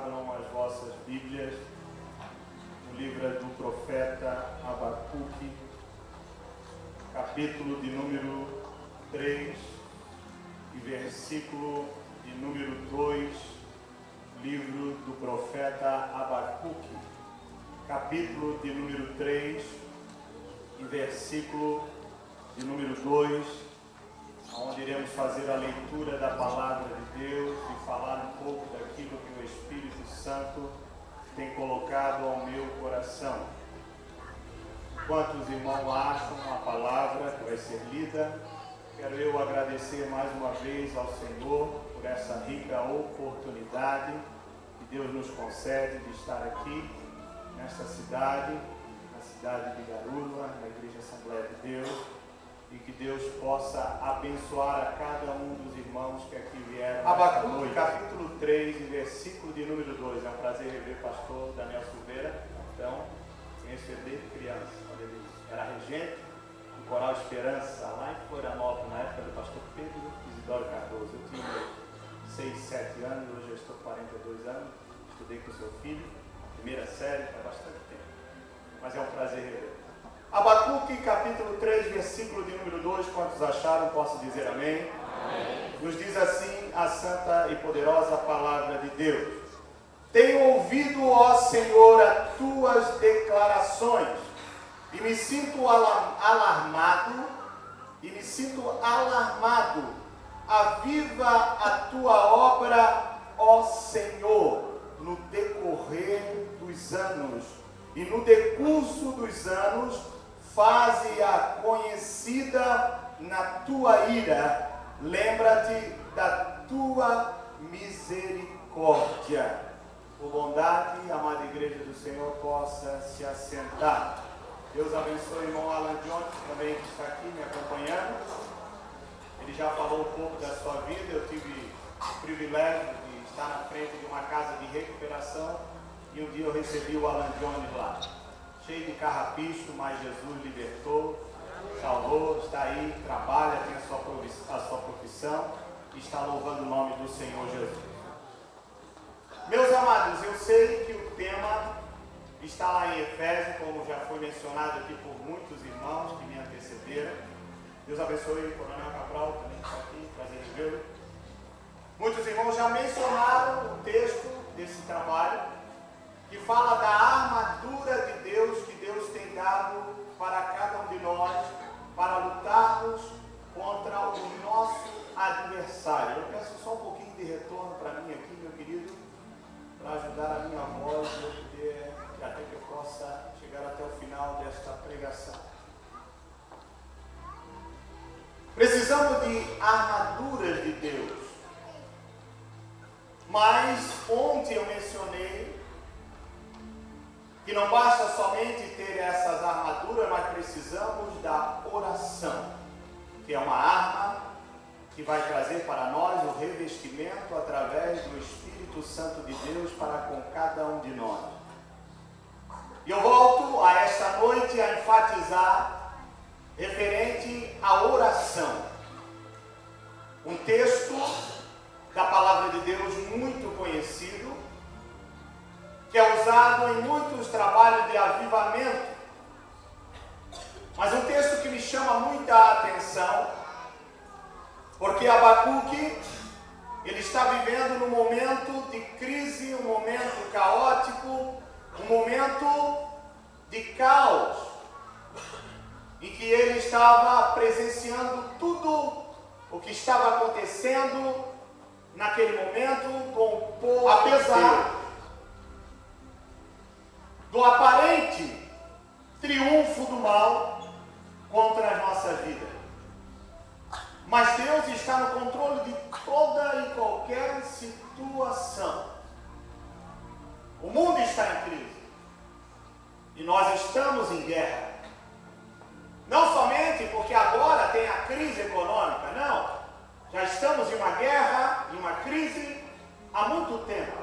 abram as vossas Bíblias no livro do profeta Abacuque, capítulo de número 3 e versículo de número 2, livro do profeta Abacuque, capítulo de número 3 e versículo de número 2, onde iremos fazer a leitura da palavra de Deus e falar um pouco daquilo que o Espírito Santo tem colocado ao meu coração. Enquanto os irmãos acham a palavra que vai ser lida, quero eu agradecer mais uma vez ao Senhor por essa rica oportunidade que Deus nos concede de estar aqui nesta cidade, na cidade de Garuva, na Igreja Assembleia de Deus, e que Deus possa abençoar a cada um dos irmãos que aqui vieram. Abacuque, capítulo 3, versículo de número 2. É um prazer rever o pastor Daniel Silveira. Então, conheço ele desde criança, quando ele era regente do Coral Esperança, lá em Florianópolis, na época do pastor Pedro Isidoro Cardoso. Eu tinha 6, 7 anos, hoje eu estou com 42 anos, estudei com o seu filho, primeira série, faz bastante tempo. Mas é um prazer rever. Abacuque, capítulo 3, versículo de número 2, quantos acharam, posso dizer amém? Amém. Nos diz assim a santa e poderosa palavra de Deus: tenho ouvido, ó Senhor, as tuas declarações, e me sinto alarmado, aviva a tua obra, ó Senhor, no decorrer dos anos, e no decurso dos anos, faze-a conhecida na tua ira, lembra-te da tua misericórdia. Por bondade, a amada igreja do Senhor possa se assentar. Deus abençoe o irmão Alan Jones, também que está aqui me acompanhando. Ele já falou um pouco da sua vida. Eu tive o privilégio de estar na frente de uma casa de recuperação e um dia eu recebi o Alan Jones lá, cheio de carrapicho, mas Jesus libertou, salvou, está aí, trabalha, tem a sua profissão e está louvando o nome do Senhor Jesus. Meus amados, eu sei que o tema está lá em Efésios, como já foi mencionado aqui por muitos irmãos que me antecederam. Deus abençoe o Coronel Cabral, também está aqui, prazer em vê-lo. Muitos irmãos já mencionaram o texto desse trabalho, que fala da armadura de Deus que Deus tem dado para cada um de nós, para lutarmos contra o nosso adversário. Eu peço só um pouquinho de retorno para mim aqui, meu querido, para ajudar a minha voz e até que eu possa chegar até o final desta pregação. Precisamos de armaduras de Deus, mas ontem eu mencionei que não basta somente ter essas armaduras, mas precisamos da oração, que é uma arma que vai trazer para nós o revestimento através do Espírito Santo de Deus para com cada um de nós. E eu volto a esta noite a enfatizar referente à oração. Um texto da palavra de Deus muito conhecido, que é usado em muitos trabalhos de avivamento, mas um texto que me chama muita atenção, porque Abacuque, ele está vivendo num momento de crise, um momento caótico, um momento de caos, em que ele estava presenciando tudo o que estava acontecendo naquele momento com o povo, apesar do aparente triunfo do mal contra a nossa vida. Mas Deus está no controle de toda e qualquer situação. O mundo está em crise e nós estamos em guerra. Não somente porque agora tem a crise econômica, não. Já estamos em uma guerra, em uma crise há muito tempo.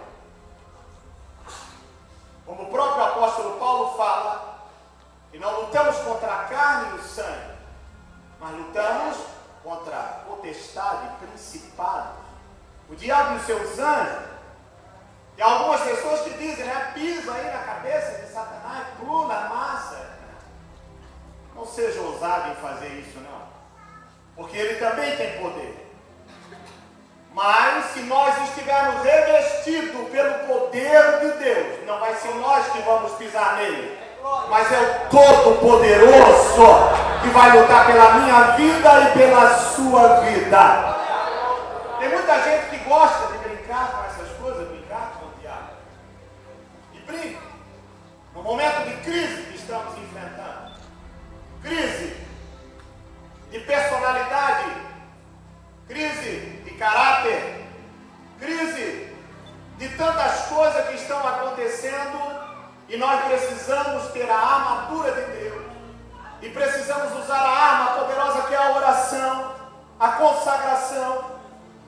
Como o próprio apóstolo Paulo fala, que não lutamos contra a carne e o sangue, mas lutamos contra a potestade, principados, o diabo e os seus anjos. E algumas pessoas piso aí na cabeça de Satanás, pula, amassa. Não seja ousado em fazer isso, não. Porque ele também tem poder. Mas se nós estivermos revestidos pelo poder de Deus, não vai ser nós que vamos pisar nele, mas é o Todo-Poderoso que vai lutar pela minha vida e pela sua vida. Tem muita gente que gosta de brincar com essas coisas, brincar com o diabo. E brinca. No momento de crise que estamos enfrentando, crise de personalidade, crise de caráter, crise de tantas coisas que estão acontecendo, e nós precisamos ter a armadura de Deus, e precisamos usar a arma poderosa que é a oração, a consagração,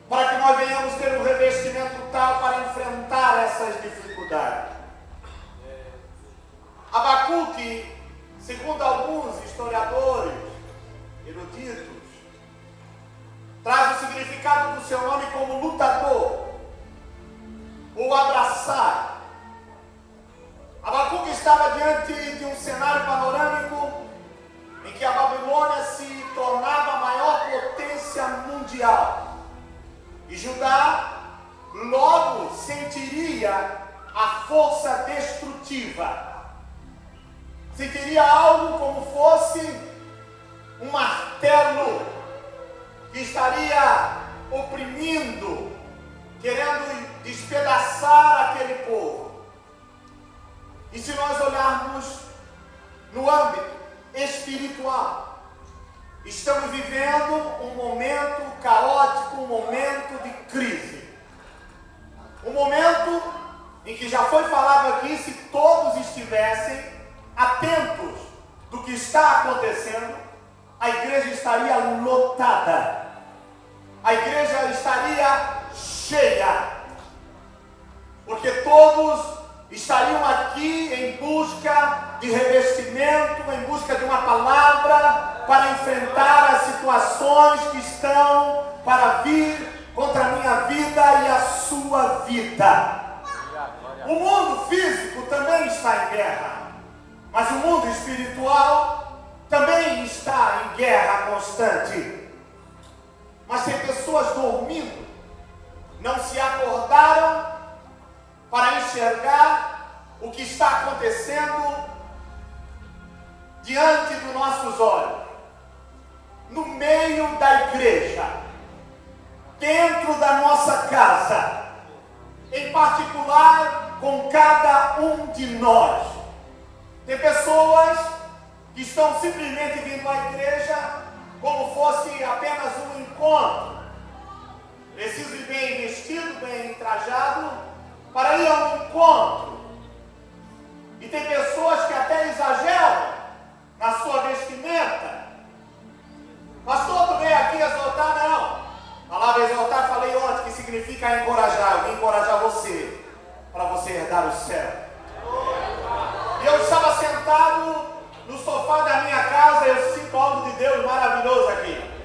para que nós venhamos ter um revestimento tal para enfrentar essas dificuldades. Abacuque, segundo alguns historiadores, eruditos, traz o significado do seu nome como lutador, ou abraçar. Abacuque estava diante de um cenário panorâmico em que a Babilônia se tornava a maior potência mundial. E Judá logo sentiria a força destrutiva. Sentiria algo como fosse um martelo que estaria oprimindo, querendo despedaçar aquele povo. E se nós olharmos no âmbito espiritual, estamos vivendo um momento caótico, um momento de crise. Um momento em que já foi falado aqui, se todos estivessem atentos do que está acontecendo, a igreja estaria lotada. A igreja estaria cheia. Porque todos estariam aqui em busca de revestimento, em busca de uma palavra para enfrentar as situações que estão para vir contra a minha vida e a sua vida. O mundo físico também está em guerra, mas o mundo espiritual também está em guerra constante. Mas tem pessoas dormindo, não se acordaram para enxergar o que está acontecendo diante dos nossos olhos, no meio da igreja, dentro da nossa casa, em particular com cada um de nós. Tem pessoas que estão simplesmente vindo à igreja como fosse apenas um encontro. Preciso ir bem vestido, bem trajado, para ir a um encontro. E tem pessoas que até exageram na sua vestimenta. Pastor, tu veio aqui exaltar? Não. A palavra exaltar, falei ontem, que significa encorajar. Eu vim encorajar você, para você herdar o céu. E eu estava sentado no sofá da minha casa, eu sinto algo de Deus maravilhoso aqui.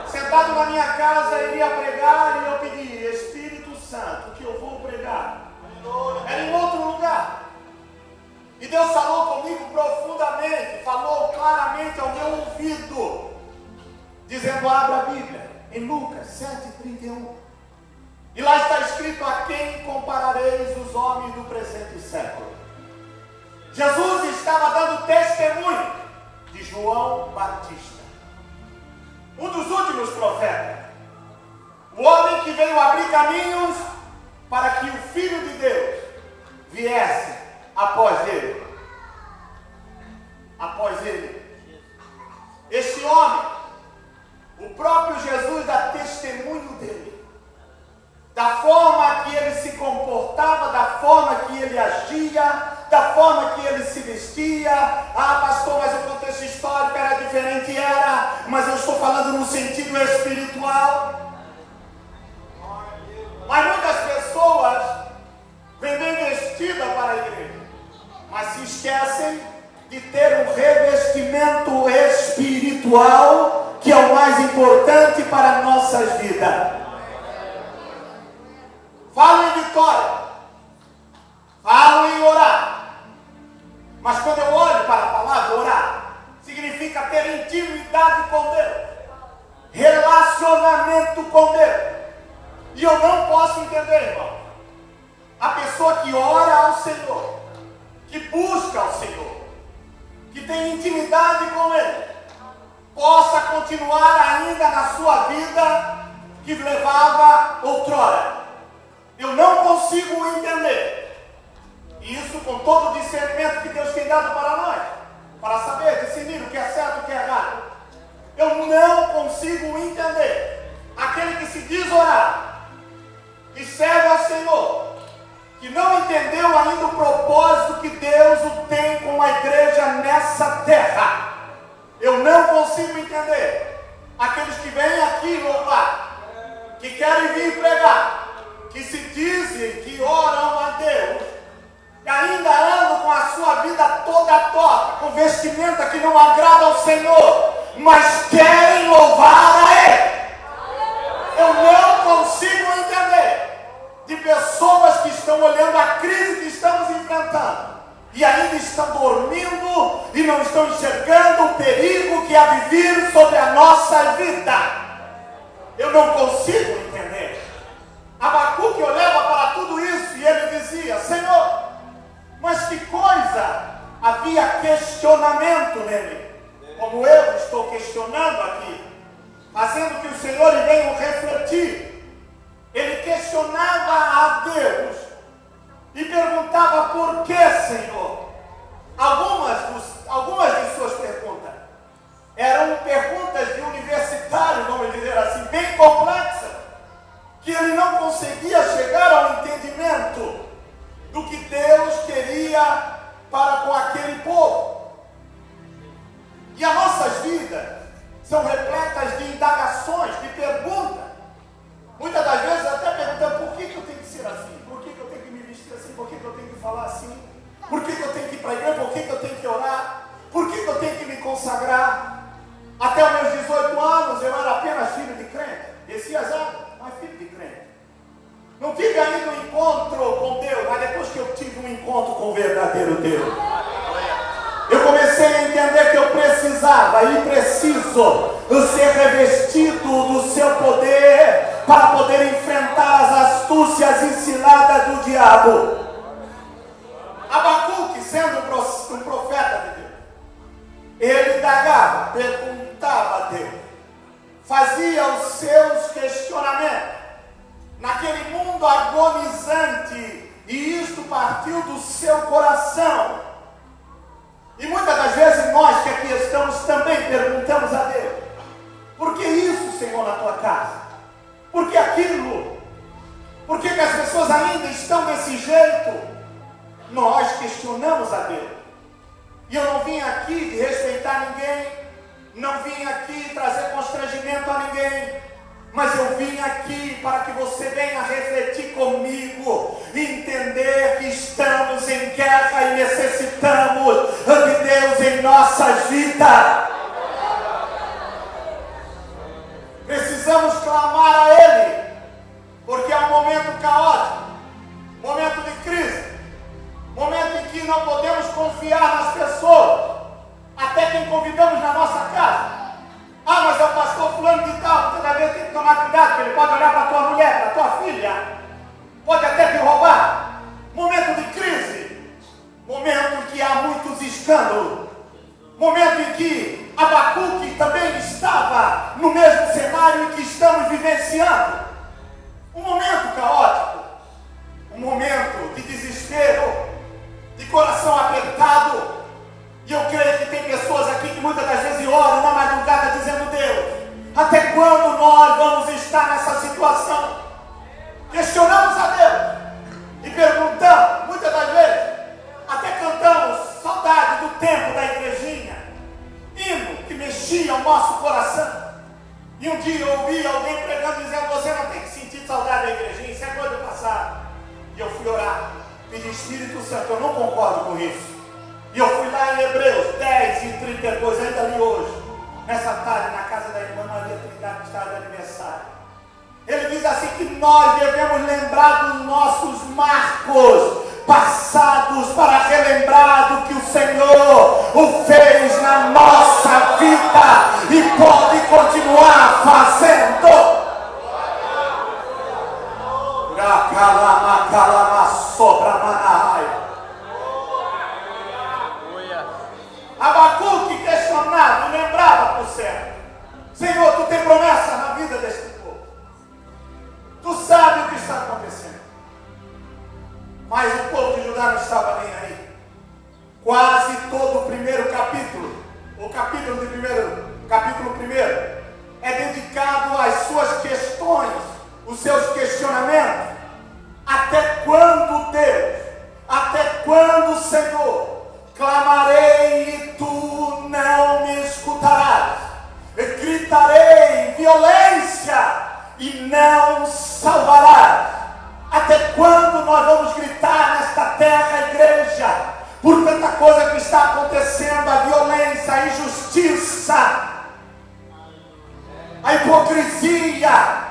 Sentado na minha casa, eu iria pregar e eu pedi, Espírito Santo, que eu vou pregar. Era em outro lugar. E Deus falou comigo profundamente, falou claramente ao meu ouvido, dizendo, abra a Bíblia, em Lucas 7:31. E lá está escrito, a quem comparareis os homens do presente século? Jesus estava dando testemunho de João Batista, um dos últimos profetas, o homem que veio abrir caminhos para que o Filho de Deus viesse após ele. Após ele. Este homem, o próprio Jesus dá testemunho dele, da forma que ele se comportava, da forma que ele agia, da forma que ele se vestia. Ah, pastor, mas o contexto histórico era diferente, era, mas eu estou falando no sentido espiritual. Mas muitas pessoas vêm bem vestidas para a igreja, mas se esquecem de ter um revestimento espiritual, que é o mais importante para nossas vidas. Falo em vitória, falo em oração, posso entender, irmão. A pessoa que ora ao Senhor, que busca ao Senhor, que tem intimidade com Ele, possa continuar ainda na sua vida que levava outrora. Eu não consigo entender. E isso com todo o discernimento que Deus tem dado para nós, para saber discernir o que é certo e o que é errado. Eu não consigo entender aquele que se diz orar, que serve ao Senhor, que não entendeu ainda o propósito que Deus o tem com a igreja nessa terra. Eu não consigo entender aqueles que vêm aqui louvar, que querem vir pregar, que se dizem que oram a Deus, e ainda andam com a sua vida toda torta, com vestimenta que não agrada ao Senhor, mas querem louvar a Ele. Eu não consigo entender de pessoas que estão olhando a crise que estamos enfrentando e ainda estão dormindo e não estão enxergando o perigo que há de vir sobre a nossa vida. Eu não consigo entender. Abacuque olhava para tudo isso e ele dizia: Senhor, mas que coisa! Havia questionamento nele, como eu estou questionando aqui, fazendo que o Senhor venha refletir. Ele questionava a Deus e perguntava: por que, Senhor? Algumas de suas perguntas eram perguntas de universitário, vamos dizer assim, bem complexas, que ele não conseguia chegar ao entendimento do que Deus queria para com aquele povo. E as nossas vidas são repletas de indagações, de perguntas. Muitas das vezes até perguntando: por que eu tenho que ser assim? Por que eu tenho que me vestir assim? Por que eu tenho que falar assim? Por que eu tenho que ir para a igreja? Por que eu tenho que orar? Por que eu tenho que me consagrar? Até os meus 18 anos eu era apenas filho de crente. Descia as águas, mas filho de crente. Não tive ainda um encontro com Deus, mas depois que eu tive um encontro com o verdadeiro Deus, eu comecei a entender que eu precisava e preciso ser revestido do seu poder para poder enfrentar as astúcias e ciladas do diabo. Abacuque, sendo um profeta de Deus, ele indagava, perguntava a Deus, fazia os seus questionamentos naquele mundo agonizante, e isto partiu do seu coração. E muitas das vezes nós que aqui estamos também perguntamos a Deus: por que isso, Senhor, na tua casa? Por que aquilo? Por que as pessoas ainda estão desse jeito? Nós questionamos a Deus. E eu não vim aqui de respeitar ninguém, não vim aqui trazer constrangimento a ninguém, mas eu vim aqui para que você venha refletir comigo e entender que estamos em guerra e necessitamos de Deus em nossas vidas. Precisamos clamar a Ele, porque é um momento caótico, momento de crise, momento em que não podemos confiar nas pessoas, até quem convidamos na nossa casa. Ah, mas é o pastor fulano de tal, você deve ter que tomar cuidado, porque ele pode olhar para a tua mulher, para a tua filha, pode até te roubar. Momento de crise, momento em que há muitos escândalos, momento em que Abacuque também estava no mesmo cenário em que estamos vivenciando. Um momento caótico, um momento de desespero, de coração apertado. E eu creio que tem pessoas aqui que muitas das vezes oram na madrugada dizendo: Deus, até quando nós vamos estar nessa situação? Questionamos a Deus e perguntamos, muitas das vezes, até cantamos saudade do tempo da igrejinha, hino que mexia o nosso coração. E um dia eu ouvi alguém pregando dizendo: você não tem que sentir saudade da igrejinha, isso é coisa do passado. E eu fui orar, pedi: Espírito Santo, eu não concordo com isso. E eu fui lá em Hebreus 10:32, ainda ali hoje, nessa tarde, na casa da irmã Maria Trindade, que estava de aniversário. Ele diz assim que nós devemos lembrar dos nossos marcos passados para relembrar do que o Senhor o fez na nossa vida e pode continuar fazendo. Abacuque questionado e lembrava para o céu: Senhor, tu tem promessa na vida deste povo. Tu sabe o que está acontecendo. Mas o povo de Judá não estava nem aí. Quase todo o primeiro capítulo, capítulo primeiro, é dedicado às suas questões, os seus questionamentos. Até quando, Deus? Até quando, Senhor? Clamarei e tu não me escutarás. Gritarei violência e não salvarás. Até quando nós vamos gritar nesta terra, igreja, por tanta coisa que está acontecendo, a violência, a injustiça, a hipocrisia?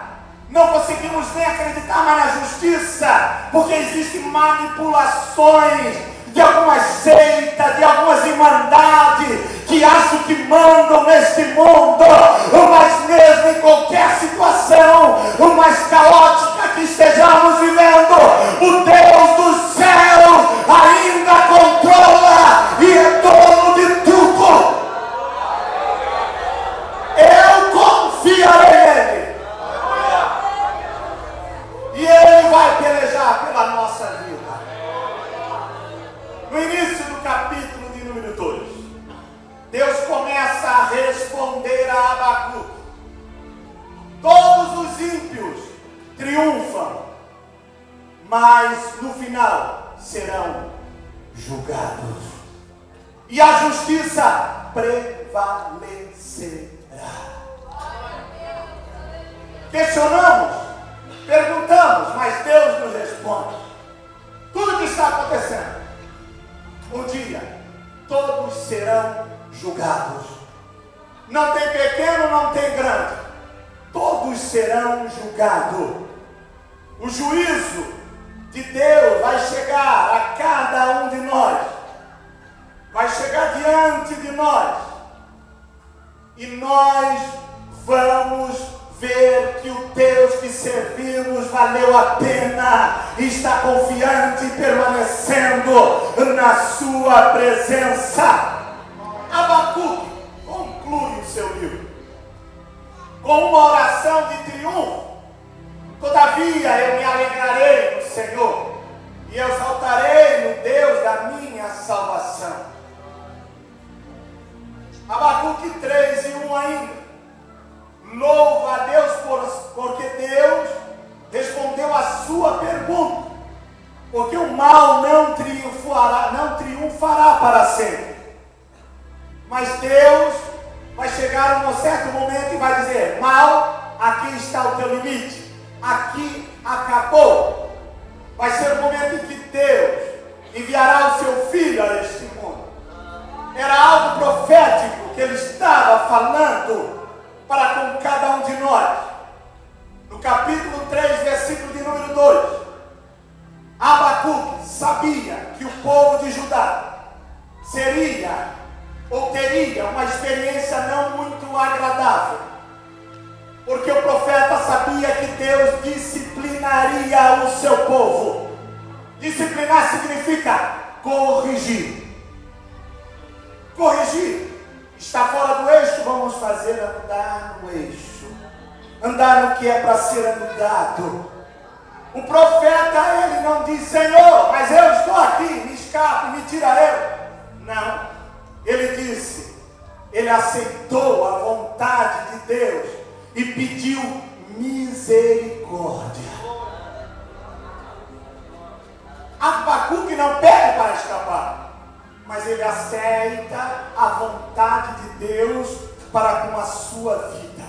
Não conseguimos nem acreditar mais na justiça, porque existem manipulações de algumas seitas, de algumas irmandades que acham que mandam neste mundo. Mas mesmo em qualquer situação, o mais caótica que estejamos vivendo, o Deus do céu ainda controla e é dono de tudo. Eu confiarei nele. E ele vai pelejar pela nossa vida. No início do capítulo de número 2, Deus começa a responder a Abacuque. Todos os ímpios triunfam, mas no final serão julgados. E a justiça prevalecerá. Questionamos, perguntamos, mas Deus nos responde. Tudo que está acontecendo, um dia todos serão julgados. Não tem pequeno, não tem grande. Todos serão julgados. O juízo de Deus vai chegar a cada um de nós. Vai chegar diante de nós. E nós vamos ver que o Deus que servimos valeu a pena, e está confiante e permanecendo na sua presença. Abacuque conclui o seu livro com uma oração de triunfo. Todavia eu me alegrarei no Senhor e exaltarei no Deus da minha salvação. Abacuque 3:1 ainda. Louva a Deus porque Deus respondeu a sua pergunta. Porque o mal não triunfará para sempre. Mas Deus vai chegar um certo momento e vai dizer: mal, aqui está o teu limite. Aqui acabou. Vai ser o momento em que Deus enviará o seu Filho a este mundo. Era algo profético que ele estava falando para com cada um de nós. No capítulo 3, versículo de número 2, Abacuque sabia que o povo de Judá seria ou teria uma experiência não muito agradável, porque o profeta sabia que Deus disciplinaria o seu povo. Disciplinar significa corrigir. Corrigir. Está fora do eixo, vamos fazer andar no eixo. Andar no que é para ser andado. O profeta, ele não diz: Senhor, mas eu estou aqui, me escape, me tira eu. Não. Ele disse, ele aceitou a vontade de Deus e pediu misericórdia. Abacuque não pede para escapar, mas ele aceita a vontade de Deus para com a sua vida.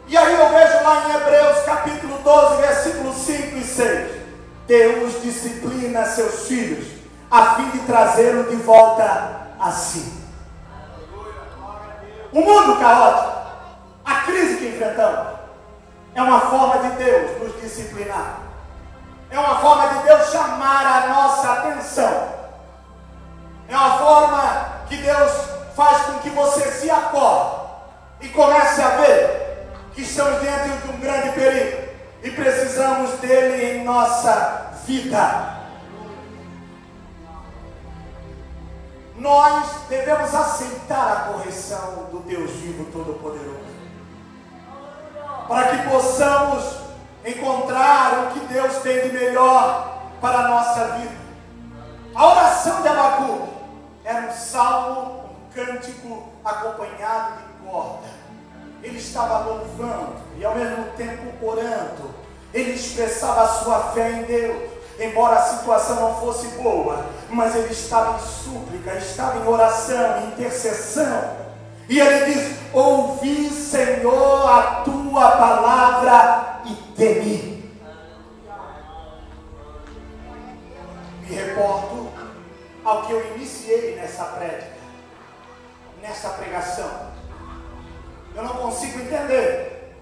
E aí eu vejo lá em Hebreus capítulo 12, versículos 5 e 6. Deus disciplina seus filhos a fim de trazê-los de volta a si. O mundo caótico, a crise que enfrentamos, é uma forma de Deus nos disciplinar. É uma forma de Deus chamar a nossa atenção. É uma forma que Deus faz com que você se acorde e comece a ver que estamos diante de um grande perigo. e precisamos dele em nossa vida. Nós devemos aceitar a correção do Deus vivo Todo-Poderoso, para que possamos encontrar o que Deus tem de melhor para a nossa vida. A oração de Abacuque era um salmo, um cântico acompanhado de corda. Ele estava louvando e ao mesmo tempo orando. Ele expressava a sua fé em Deus, embora a situação não fosse boa, mas ele estava em súplica, estava em oração, em intercessão. E ele diz: ouvi, Senhor, a tua palavra e temi. Me reporto ao que eu iniciei nessa prédica, nessa pregação. Eu não consigo entender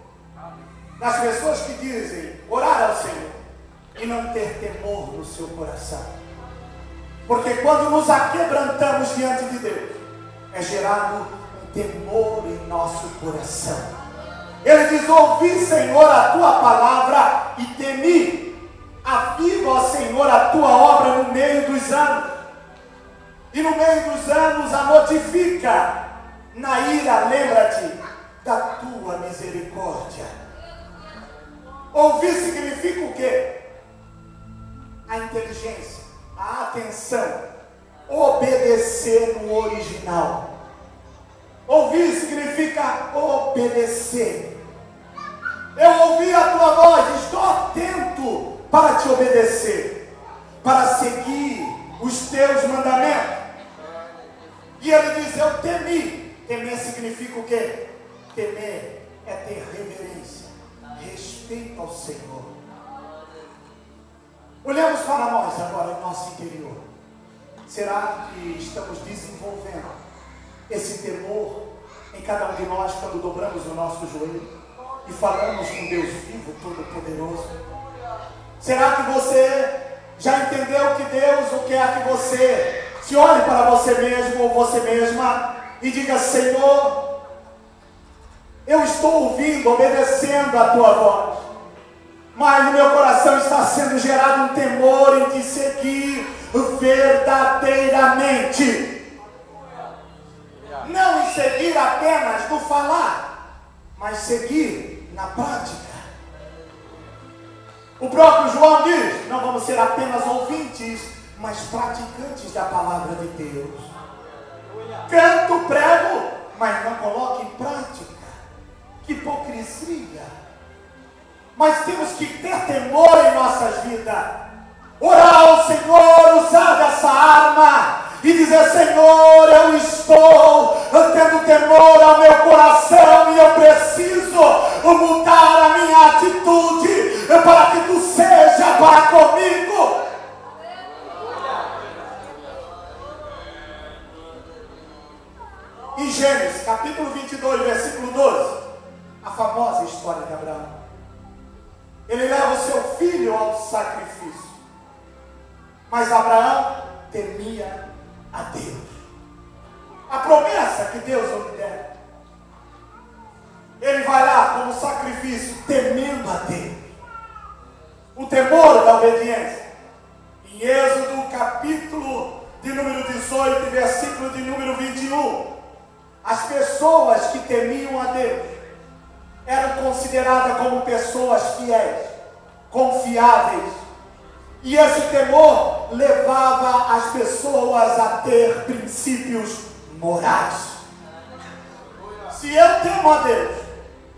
das pessoas que dizem orar ao Senhor e não ter temor no seu coração. Porque quando nos aquebrantamos diante de Deus, é gerado um temor em nosso coração. Ele diz: ouvi, Senhor, a tua palavra e temi. Aviva, ó Senhor, a tua obra no meio dos anos. E no meio dos anos a notifica. Na ira, lembra-te da tua misericórdia. Ouvir significa o quê? A inteligência, a atenção, obedecer no original. Ouvir significa obedecer. Eu ouvi a tua voz, estou atento para te obedecer, para seguir os teus mandamentos. E ele diz: eu temi. Temer significa o quê? Temer é ter reverência, respeito ao Senhor. Olhamos para nós agora, em nosso interior. Será que estamos desenvolvendo esse temor em cada um de nós quando dobramos o nosso joelho e falamos com Deus vivo, Todo-Poderoso? Será que você já entendeu que Deus quer que você se olhe para você mesmo ou você mesma e diga: Senhor, eu estou ouvindo, obedecendo a tua voz, mas no meu coração está sendo gerado um temor em te seguir verdadeiramente. Não em seguir apenas no falar, mas seguir na prática. O próprio João diz: não vamos ser apenas ouvintes, mas praticantes da palavra de Deus. Canto, prego, mas não coloque em prática. Que hipocrisia! Mas temos que ter temor em nossas vidas. Orar ao Senhor, usar dessa arma e dizer: Senhor, eu estou tendo temor ao meu coração e eu preciso mudar a minha atitude para que tu seja para comigo. Em Gênesis capítulo 22, versículo 12, a famosa história de Abraão. Ele leva o seu filho ao sacrifício, mas Abraão temia a Deus. A promessa que Deus lhe der, ele vai lá como sacrifício, temendo a Deus. O temor da obediência. Em Êxodo capítulo de número 18, versículo de número 21, as pessoas que temiam a Deus eram consideradas como pessoas fiéis, confiáveis. E esse temor levava as pessoas a ter princípios morais. Se eu temo a Deus,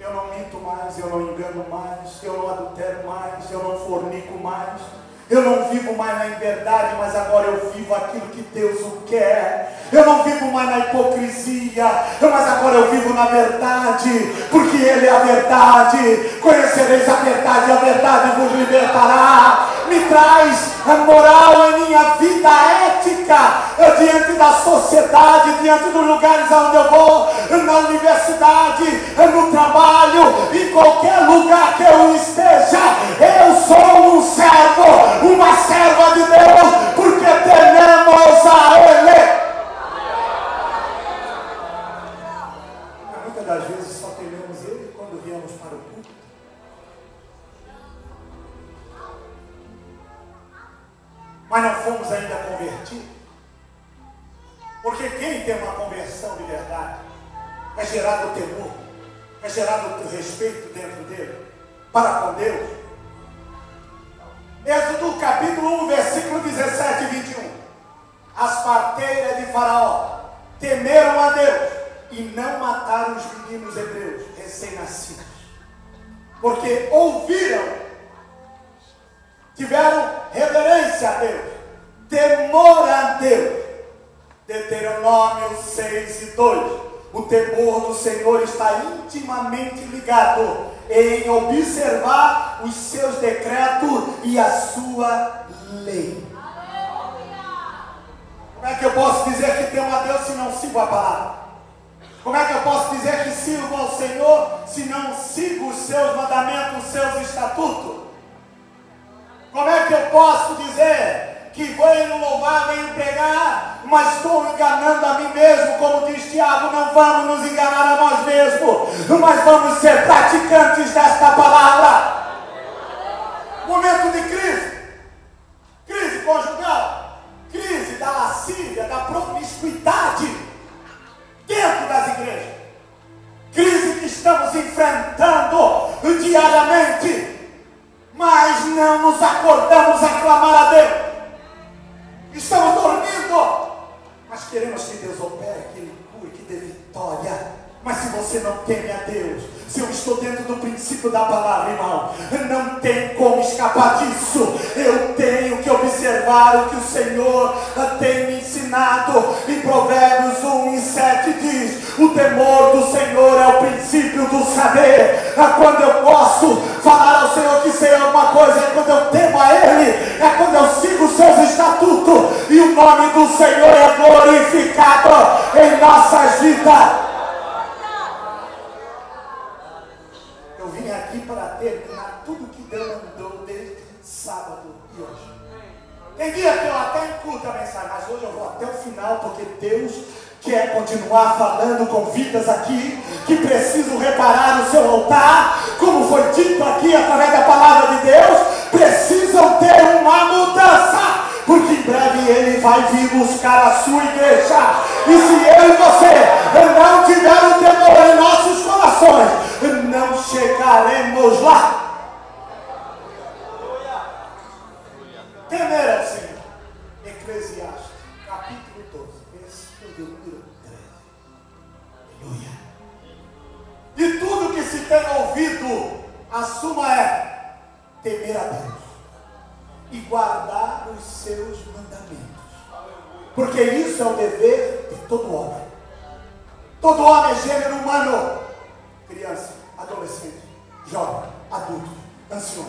eu não minto mais, eu não engano mais, eu não adultero mais, eu não fornico mais, eu não vivo mais na inverdade, mas agora eu vivo aquilo que Deus o quer. Eu não vivo mais na hipocrisia, mas agora eu vivo na verdade, porque Ele é a verdade. Conhecereis a verdade vos libertará. Me traz a moral em minha vida ética, diante da sociedade, diante dos lugares onde eu vou, na universidade, no trabalho, em qualquer lugar que eu esteja. Eu sou um servo, uma serva de Deus, porque tememos a Ele. Muitas das vezes só tememos Ele quando viemos para o culto. mas não fomos ainda convertidos. Porque quem tem uma conversão de verdade é gerado o temor, é gerado o respeito dentro dele, para com Deus. Êxodo capítulo 1, versículo 17 e 21. As parteiras de Faraó temeram a Deus e não mataram os meninos hebreus recém-nascidos, porque ouviram, tiveram reverência a Deus, temor a Deus. Deuteronômio 6 e 2. O temor do Senhor está intimamente ligado em observar os seus decretos e a sua lei. Como é que eu posso dizer que temo a Deus se não sigo a palavra? Como é que eu posso dizer que sirvo ao Senhor se não sigo os seus mandamentos, os seus estatutos? Como é que eu posso dizer que venho louvar, venho pregar, mas estou enganando a mim mesmo? Como diz Tiago, não vamos nos enganar a nós mesmos, mas vamos ser praticantes desta palavra. Momento de crise, crise conjugal, crise da lascívia, da promiscuidade dentro das igrejas, crise que estamos enfrentando diariamente, mas não nos acordamos a clamar a Deus. Estamos dormindo, mas queremos que Deus opere, que Ele cure, que dê vitória. Mas se você não teme a Deus, se eu estou dentro do princípio da palavra, irmão, não tem como escapar disso. Eu tenho que observar o que o Senhor tem me ensinado. Em Provérbios 1 e 7 diz: o temor do Senhor é o princípio do saber. Quando eu posso falar ao Senhor que sei alguma coisa, é quando eu temo a Ele, é quando eu sigo os seus estatutos, e o nome do Senhor é glorificado em nossas vidas. Eu vim aqui para terminar tudo que Deus mandou desde sábado e hoje. Tem dia que eu até encurto a mensagem, mas hoje eu vou até o final, porque Deus quer continuar falando com vidas aqui que precisam reparar o seu altar, como foi dito aqui através da palavra de Deus, precisam ter uma mudança, porque em breve Ele vai vir buscar a sua igreja. E se eu e você não tiver o temor em nossos corações, não chegaremos lá. Temer ao Senhor. Eclesiastes capítulo 12, versículo de número 13. Aleluia. De tudo que se tem ouvido, a suma é temer a Deus e guardar os seus mandamentos, porque isso é o dever de todo homem. Todo homem é gênero humano: criança, adolescente, jovem, adulto, anciões,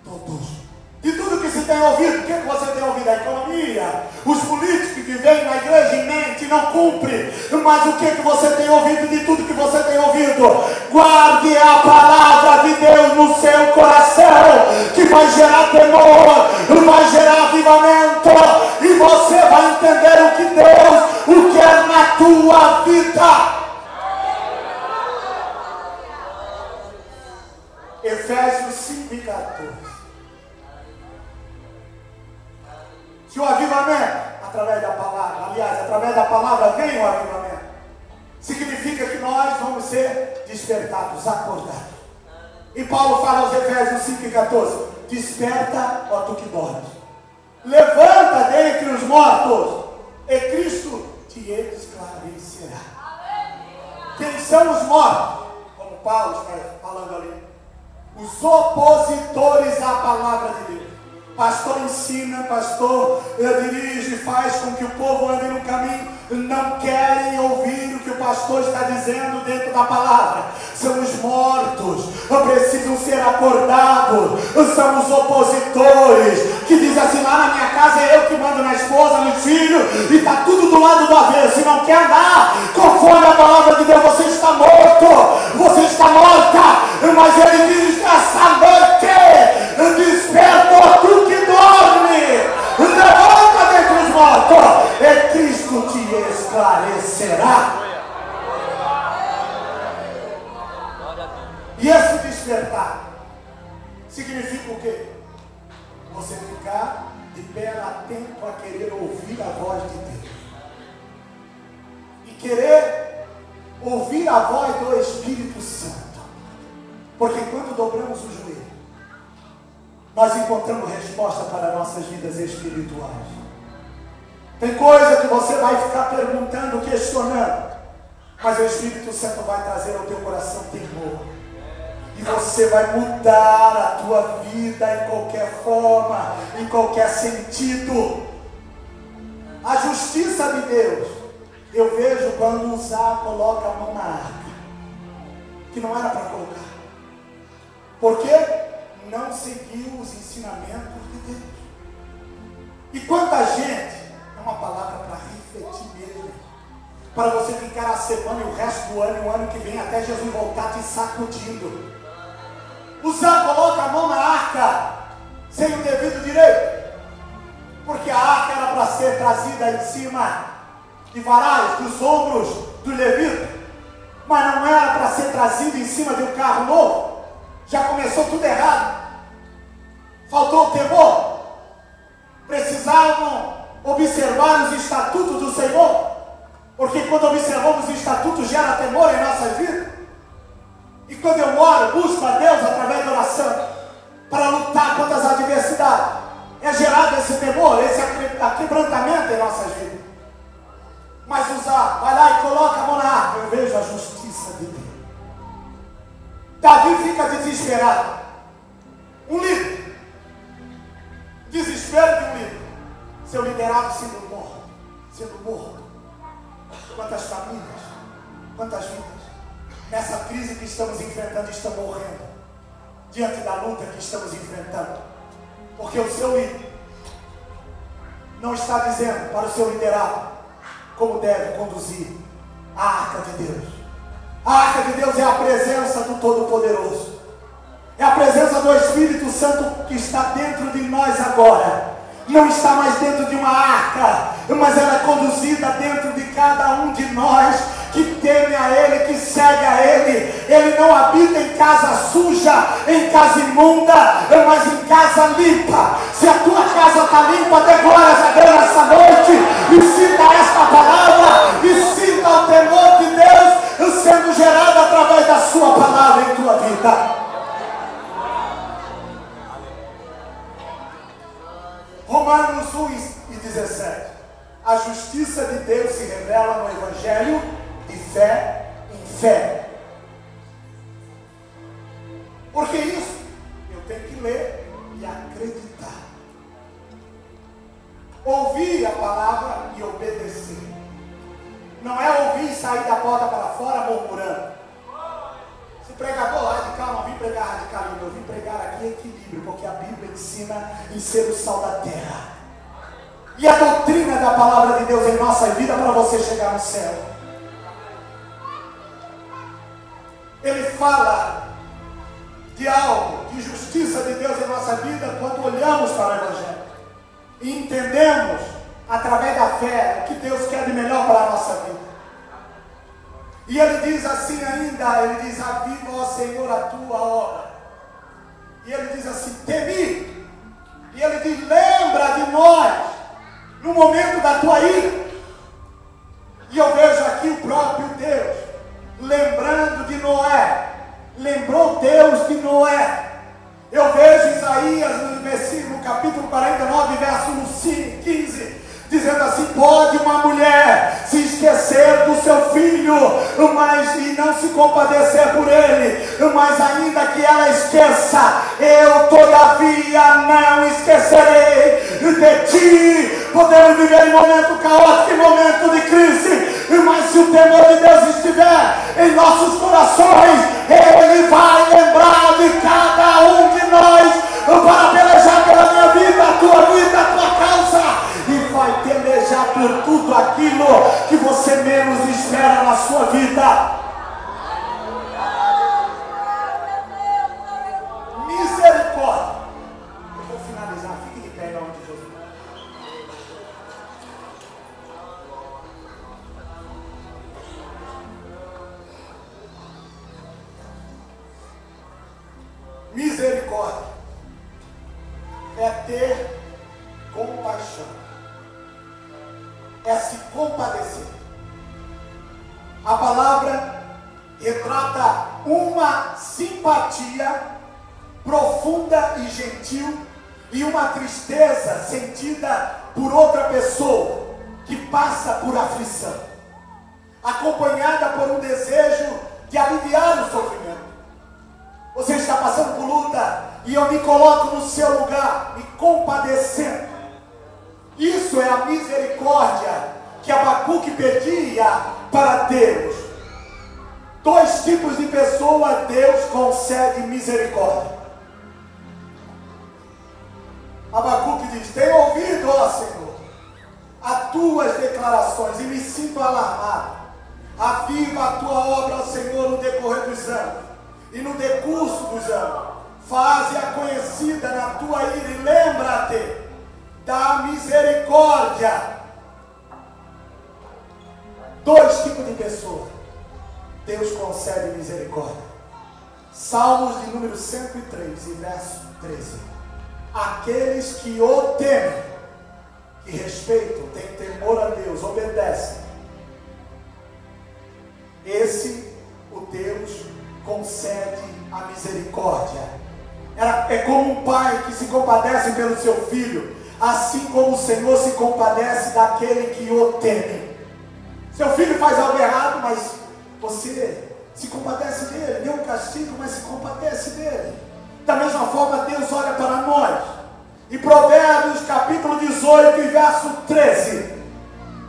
todos. De tudo que se tem ouvido, o que você tem ouvido? A economia, os políticos que vêm na igreja em mente não cumprem, mas o que você tem ouvido? De tudo que você tem ouvido, guarde a palavra de Deus no seu coração, que vai gerar temor, vai gerar avivamento, e você vai entender o que Deus quer na tua vida. Efésios 5 e 14. Se o avivamento, através da palavra, aliás, através da palavra vem o avivamento, significa que nós vamos ser despertados, acordados. E Paulo fala aos Efésios 5 e 14: desperta, ó tu que dormes, levanta dentre os mortos, e Cristo te esclarecerá. Quem são os mortos? Como Paulo está falando ali: os opositores à palavra de Deus. Pastor ensina, pastor dirige, faz com que o povo ande no caminho, não querem ouvir o que o pastor está dizendo dentro da palavra. São os mortos, precisam ser acordados. São os opositores que dizem assim: lá na minha casa é eu que mando na esposa, nos filhos, e está tudo do lado do avesso. Se não quer andar conforme a palavra de Deus, você está morto, você está morta. Mas ele diz nessa noite: desperta, tu que dorme, levanta dentre os mortos, e Cristo te esclarecerá. E esse despertar significa o quê? Você ficar de pé, atento a querer ouvir a voz de Deus. E querer ouvir a voz do Espírito Santo. Porque quando dobramos o joelho, nós encontramos resposta para nossas vidas espirituais. Tem coisa que você vai ficar perguntando, questionando, mas o Espírito Santo vai trazer ao teu coração temor. E você vai mudar a tua vida em qualquer forma, em qualquer sentido. A justiça de Deus, eu vejo quando Uzá coloca a mão na arca, que não era para colocar. Porque não seguiu os ensinamentos de Deus. E quanta gente, é uma palavra para refletir mesmo, para você ficar a semana e o resto do ano e o ano que vem até Jesus voltar te sacudindo. Uzá coloca a mão na arca sem o devido direito, porque a arca era para ser trazida em cima de varais, dos ombros do levita, mas não era para ser trazida em cima de um carro novo. Já começou tudo errado. Faltou o temor. Precisavam observar os estatutos do Senhor, porque quando observamos os estatutos gera temor em nossas vidas. E quando eu oro, busco a Deus através da oração para lutar contra as adversidades, é gerado esse temor, esse aquebrantamento em nossas vidas. Mas Uzá vai lá e coloca a mão na arca. Eu vejo a justiça de Deus. Davi fica desesperado. Um líder, desespero de um líder, seu liderado sendo morto. Quantas famílias, quantas vidas nessa crise que estamos enfrentando estão morrendo diante da luta que estamos enfrentando, porque o seu líder não está dizendo para o seu liderado como deve conduzir a arca de Deus. A arca de Deus é a presença do Todo-Poderoso, é a presença do Espírito Santo que está dentro de nós agora. Não está mais dentro de uma arca, mas ela é conduzida dentro de cada um de nós que teme a Ele, que segue a Ele. Ele não habita em casa suja, em casa imunda, mas em casa limpa. Se a tua casa está limpa, dê glórias a Deus nessa noite e sinta esta palavra e sinta o temor de Deus sendo gerado através da sua palavra em tua vida. Romanos 1:17. A justiça de Deus se revela no Evangelho de fé em fé. Porque isso eu tenho que ler e acreditar. Ouvir a palavra e obedecer. Não é ouvir e sair da porta para fora murmurando. Se pregador radical, não vim pregar radicalismo, eu vim pregar aqui equilíbrio, porque a Bíblia ensina em ser o sal da terra. E a doutrina da palavra de Deus em nossa vida para você chegar no céu. Ele fala de algo, de justiça de Deus em nossa vida quando olhamos para o Evangelho e entendemos através da fé o que Deus quer de melhor para a nossa vida. E ele diz assim ainda, ele diz: aviva, ó Senhor, a tua obra. E ele diz assim: temi. E ele diz: lembra de nós no momento da tua ira. E eu vejo aqui o próprio Deus lembrando de Noé. Lembrou Deus de Noé. Eu vejo Isaías no capítulo 49, verso 15, dizendo assim: pode uma mulher se esquecer do seu filho, mas e não se compadecer por ele, mas ainda que ela esqueça, eu todavia não esquecerei de ti. Podemos viver em momento caótico, em momento de crise, mas se o temor de Deus estiver em nossos corações, Ele vai lembrar de cada um de nós para pelejar pela minha vida, a tua vida, a tua causa, e vai pelejar por tudo aquilo que você menos espera na sua vida. Misericórdia. Eu vou finalizar, fique de pé em nome de Jesus. compaixão. É se compadecer. A palavra retrata uma simpatia profunda e gentil e uma tristeza sentida por outra pessoa que passa por aflição, acompanhada por um desejo de aliviar o sofrimento. Você está passando por luta e eu me coloco no seu lugar, me compadecendo. Isso é a misericórdia que Abacuque pedia para Deus. Dois tipos de pessoa Deus concede misericórdia. Abacuque diz: tenho ouvido, ó Senhor, as tuas declarações e me sinto alarmado. Aviva a tua obra, ó Senhor, no decorrer dos anos e no decurso dos anos. Faze-a conhecida na tua ira e lembra-te da misericórdia. Dois tipos de pessoas Deus concede misericórdia. Salmos de número 103 e verso 13. Aqueles que o temem, que respeitam, têm temor a Deus, obedecem, esse o Deus concede a misericórdia. É como um pai que se compadece pelo seu filho, assim como o Senhor se compadece daquele que o teme. Seu filho faz algo errado, mas você se compadece dele, deu um castigo, mas se compadece dele. Da mesma forma, Deus olha para nós. Em Provérbios capítulo 18 e verso 13,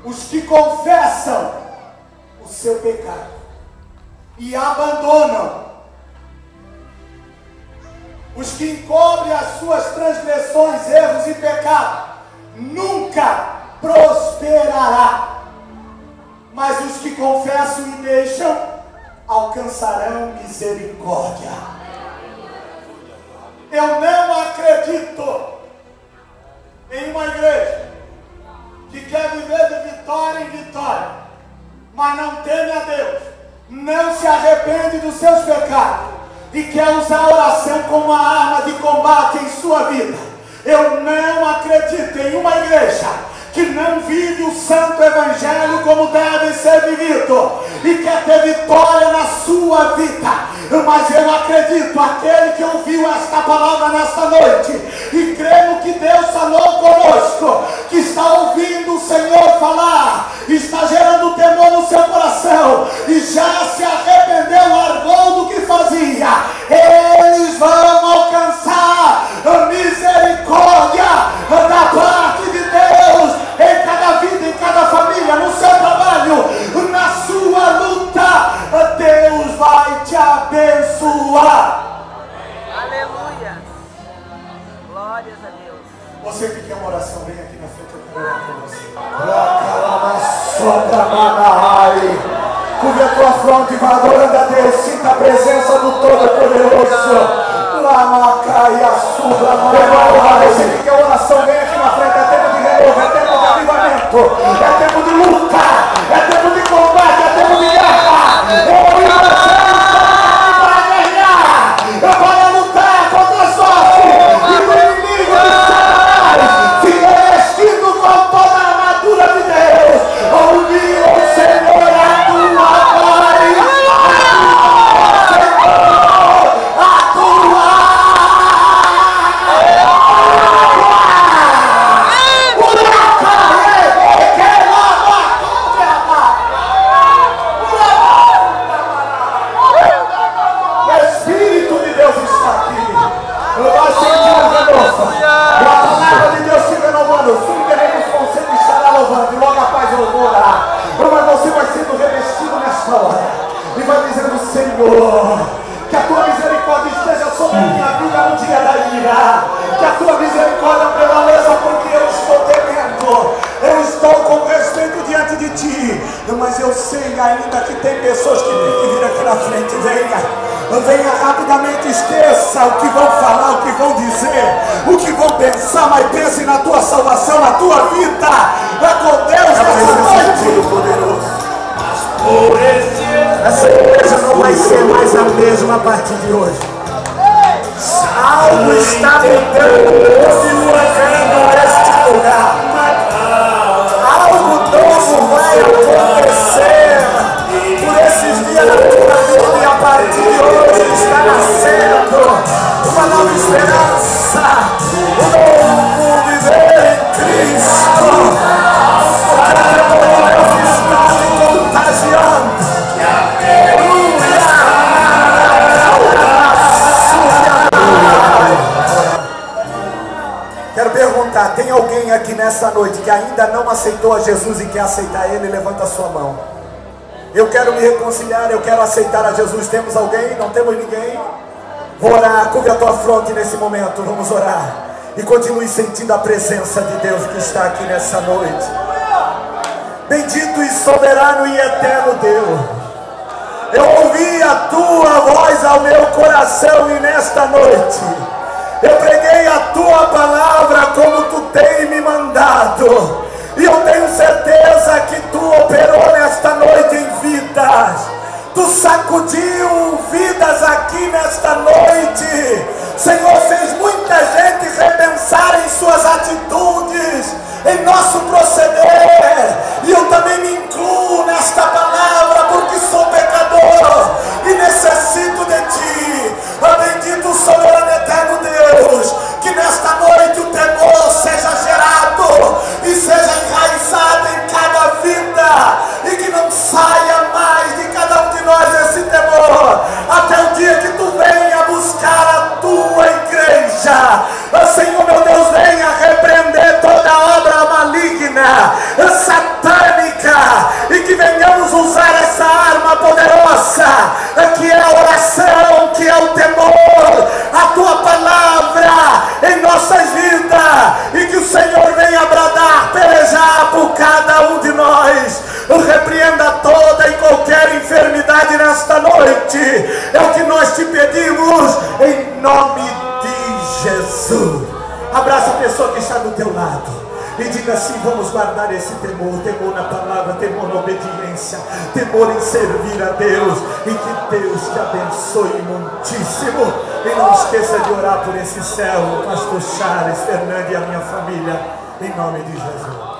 os que confessam o seu pecado e abandonam, os que encobrem as suas transgressões, erros e pecados, nunca prosperará. Mas os que confessam e deixam, alcançarão misericórdia. Eu não acredito em uma igreja que quer viver de vitória em vitória, mas não teme a Deus, não se arrepende dos seus pecados e quer usar a oração como uma arma de combate em sua vida. Eu não acredito em uma igreja que não vive o santo evangelho como deve ser vivido e quer ter vitória na sua vida. Mas eu acredito, aquele que ouviu esta palavra nesta noite e crê no que Deus falou conosco, que está ouvindo o Senhor falar, está gerando temor no seu coração e já se arrependeu, largou do que fazia, eles vão alcançar a misericórdia da parte de Deus em cada vida, em cada família, no seu trabalho, na sua luta. Deus vai te abençoar. Aleluia. Glórias a Deus. Você que quer uma oração, vem aqui na frente, eu quero orar com você. Curva a tua fronte e vá adorando a Deus. Sinta a presença do Todo-Poderoso. Você que quer oração, vem aqui na frente. É tempo de renovo, é tempo de avivamento, é tempo de luta, é tempo de combate, é tempo de guerra. Para lutar contra a sorte e do inimigo de Satanás, se revestindo com toda a armadura de Deus. Ouvir o Senhor a tua glória, a tua que a tua misericórdia esteja sobre a minha vida no dia da ira, que a tua misericórdia prevaleça, porque eu estou temendo, eu estou com respeito diante de ti, mas eu sei ainda que tem pessoas que têm que vir aqui na frente. Venha rapidamente, esqueça o que vão falar, o que vão dizer, o que vão pensar, mas pense na tua salvação, na tua vida, com Deus nessa noite. Poderoso. Essa igreja não vai ser mais a mesma a partir de hoje. Algo está mudando, continua vendo este alguém aqui nessa noite que ainda não aceitou a Jesus e quer aceitar Ele, levanta a sua mão. Eu quero me reconciliar, eu quero aceitar a Jesus. Temos alguém? Não temos ninguém? Vou orar, cubra a tua fronte nesse momento, vamos orar. E continue sentindo a presença de Deus que está aqui nessa noite. Bendito e soberano e eterno Deus, eu ouvi a tua voz ao meu coração e nesta noite eu preguei a tua palavra como tu tem me mandado. E eu tenho certeza que tu operou nesta noite em vidas. Tu sacudiu vidas aqui nesta noite. Senhor, fez muita gente repensar em suas atitudes, em nosso proceder. E eu também me incluo nesta palavra, porque sou pecador e necessito de ti. Bendito soberano eterno Deus, que nesta noite o temor seja gerado e seja enraizado em cada vida, e que não saia mais de cada um de nós esse temor, até o dia que tu venha buscar a tua igreja. Senhor meu Deus, venha repreender toda obra maligna, satânica, e que venhamos usar essa arma poderosa, que é a oração, que é o temor, a tua palavra em nossas vidas, e que o Senhor venha bradar, pelejar por cada um de nós. Repreenda toda e qualquer enfermidade nesta noite, é o que nós te pedimos em nome de Jesus. Abraça a pessoa que está do teu lado e diga assim: vamos guardar esse temor, temor na palavra, temor na obediência, temor em servir a Deus, e que Deus te abençoe muitíssimo. E não esqueça de orar por esse céu, pastor Charles, Fernando e a minha família, em nome de Jesus.